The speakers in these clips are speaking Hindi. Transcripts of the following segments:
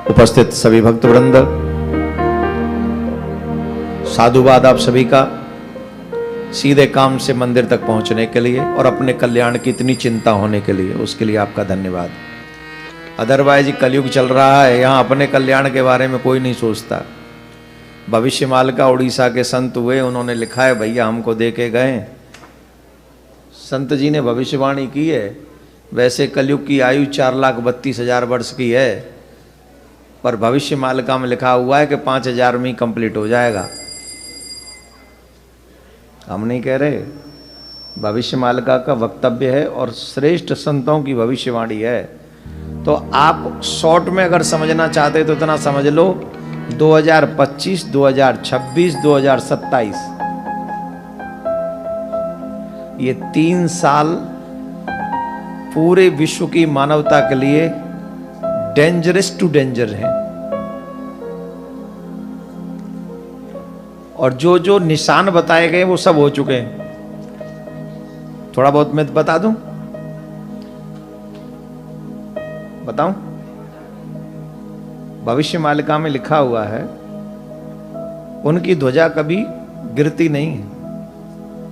उपस्थित सभी भक्त वृंद, साधुवाद आप सभी का। सीधे काम से मंदिर तक पहुंचने के लिए और अपने कल्याण की इतनी चिंता होने के लिए, उसके लिए आपका धन्यवाद। अदरवाइज कलयुग चल रहा है, यहाँ अपने कल्याण के बारे में कोई नहीं सोचता। भविष्यमाल का उड़ीसा के संत हुए, उन्होंने लिखा है, भैया हमको दे के गए, संत जी ने भविष्यवाणी की है। वैसे कलयुग की आयु 4,32,000 वर्ष की है, पर भविष्य मालिका में लिखा हुआ है कि 5,000 में ही कंप्लीट हो जाएगा। हम नहीं कह रहे, भविष्य मालिका का वक्तव्य है और श्रेष्ठ संतों की भविष्यवाणी है। तो आप शॉर्ट में अगर समझना चाहते तो इतना समझ लो, 2025, 2026, 2027 ये 3 साल पूरे विश्व की मानवता के लिए डेंजरस टू डेंजर है। और जो जो निशान बताए गए वो सब हो चुके हैं। थोड़ा बहुत मैं बता दूं, बताऊं? भविष्य मालिका में लिखा हुआ है, उनकी ध्वजा कभी गिरती नहीं है,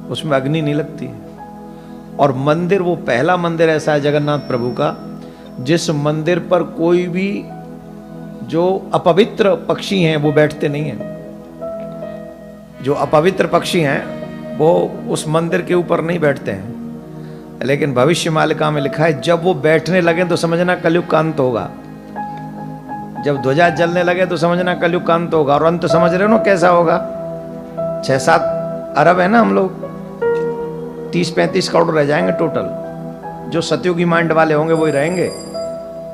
उसमें अग्नि नहीं लगती है। और मंदिर, वो पहला मंदिर ऐसा है जगन्नाथ प्रभु का, जिस मंदिर पर कोई भी जो अपवित्र पक्षी हैं वो बैठते नहीं हैं। जो अपवित्र पक्षी हैं वो उस मंदिर के ऊपर नहीं बैठते हैं। लेकिन भविष्य मालिका में लिखा है, जब वो बैठने लगे तो समझना कलयुग का अंत होगा। जब ध्वजा जलने लगे तो समझना कलयुग का अंत होगा। और अंत समझ रहे हो ना कैसा होगा? 6-7 अरब है ना हम लोग, 30-35 करोड़ रह जाएंगे टोटल। जो सतयुगी माइंड वाले होंगे वही रहेंगे,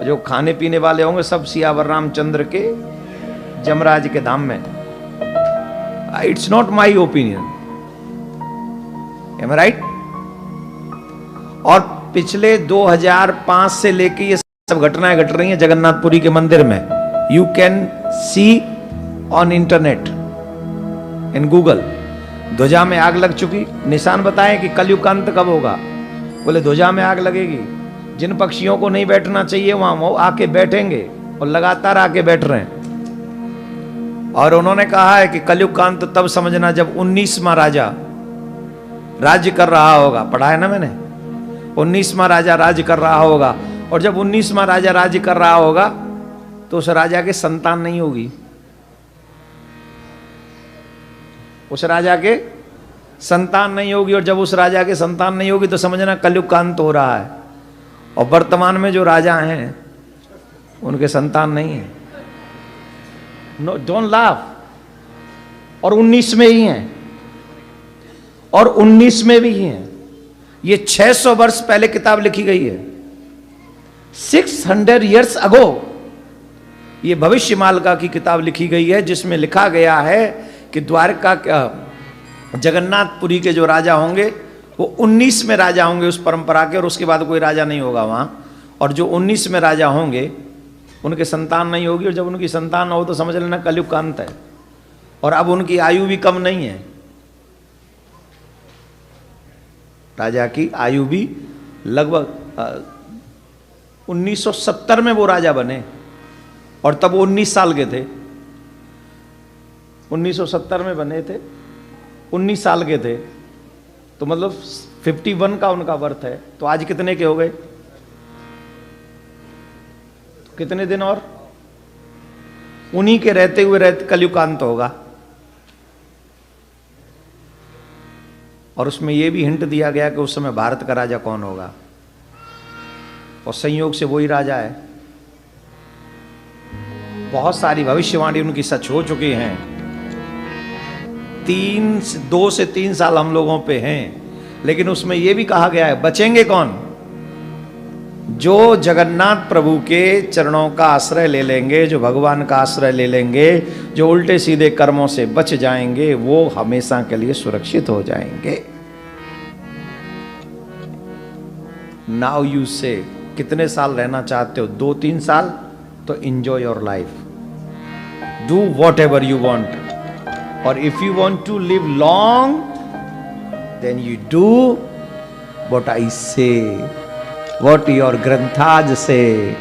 जो खाने पीने वाले होंगे सब सियावर रामचंद्र के जमराज के धाम में। It's not my opinion, am I right? और पिछले 2005 से लेके ये सब घटनाएं घट रही हैं जगन्नाथपुरी के मंदिर में। You can see on internet, in Google. ध्वजा में आग लग चुकी, निशान बताए कि कलयुग का अंत कब होगा। बोले ध्वजा में आग लगेगी, जिन पक्षियों को नहीं बैठना चाहिए वहां वो आके बैठेंगे, और लगातार आके बैठ रहे हैं। और उन्होंने कहा है कि कलयुग का अंत तब समझना जब 19वां राजा राज्य कर रहा होगा। पढ़ा है ना मैंने, 19वां राजा राज्य कर रहा होगा। और जब 19वां राजा राज्य कर रहा होगा तो उस राजा के संतान नहीं होगी। उस राजा के संतान नहीं होगी, और जब उस राजा के संतान नहीं होगी तो समझना कलयुग का अंत हो रहा है। और वर्तमान में जो राजा हैं उनके संतान नहीं है। No, don't laugh. और 19 में ही हैं, और 19 में भी हैं। ये 600 वर्ष पहले किताब लिखी गई है, 600 years ago ये भविष्य मालिका की किताब लिखी गई है, जिसमें लिखा गया है कि द्वारका जगन्नाथपुरी के जो राजा होंगे वो 19 में राजा होंगे उस परंपरा के, और उसके बाद कोई राजा नहीं होगा वहां। और जो 19 में राजा होंगे उनके संतान नहीं होगी, और जब उनकी संतान न हो तो समझ लेना कलयुग का अंत है। और अब उनकी आयु भी कम नहीं है, राजा की आयु भी लगभग 1970 में वो राजा बने, और तब वो 19 साल के थे। 1970 में बने थे, 19 साल के थे, तो मतलब 51 का उनका वर्थ है। तो आज कितने के हो गए? कितने दिन और? उन्हीं के रहते हुए कलयुग का अंत होगा। और उसमें यह भी हिंट दिया गया कि उस समय भारत का राजा कौन होगा, और संयोग से वही राजा है। बहुत सारी भविष्यवाणी उनकी सच हो चुकी हैं। 2 से 3 साल हम लोगों पे हैं, लेकिन उसमें यह भी कहा गया है, बचेंगे कौन? जो जगन्नाथ प्रभु के चरणों का आश्रय ले लेंगे, जो भगवान का आश्रय ले लेंगे, जो उल्टे सीधे कर्मों से बच जाएंगे, वो हमेशा के लिए सुरक्षित हो जाएंगे। नाउ यू से, कितने साल रहना चाहते हो? 2-3 साल? तो enjoy your life, do whatever you want. और if you want to live long, then you do what I say, what your granthas say,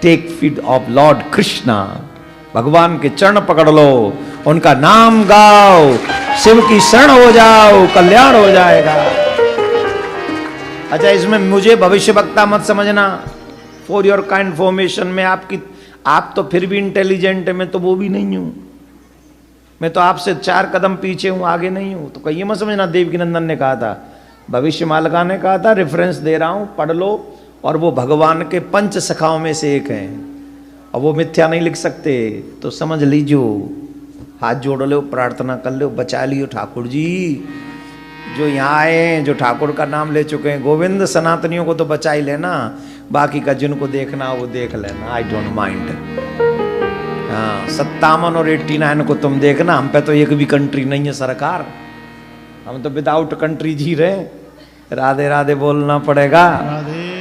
take feet of Lord Krishna, भगवान के चरण पकड़ लो, उनका नाम गाओ, शिव की शरण हो जाओ, कल्याण हो जाएगा। अच्छा, इसमें मुझे भविष्य वक्ता मत समझना, फॉर योर काइंड इन्फॉर्मेशन में आप तो फिर भी इंटेलिजेंट है, मैं तो वो भी नहीं हूं, मैं तो आपसे 4 कदम पीछे हूं, आगे नहीं हूं। तो कहीं मत समझना, देवकी नंदन ने कहा था, भविष्य मालिका ने कहा था, रेफरेंस दे रहा हूं, पढ़ लो, और वो भगवान के 5 सखाओं में से एक है, और वो मिथ्या नहीं लिख सकते, तो समझ लीजिए, हाथ जोड़ लो, प्रार्थना कर लो, बचा लियो ठाकुर जी, जो यहाँ आए हैं, जो ठाकुर का नाम ले चुके हैं, गोविंद सनातनियों को तो बचा ही लेना, बाकी का जिनको देखना वो देख लेना, आई डोंट माइंड। हाँ, 57 और 89 को तुम देखना, हम पे तो एक भी कंट्री नहीं है सरकार, हम तो विदाउट कंट्री जी रहे। राधे राधे बोलना पड़ेगा। राधे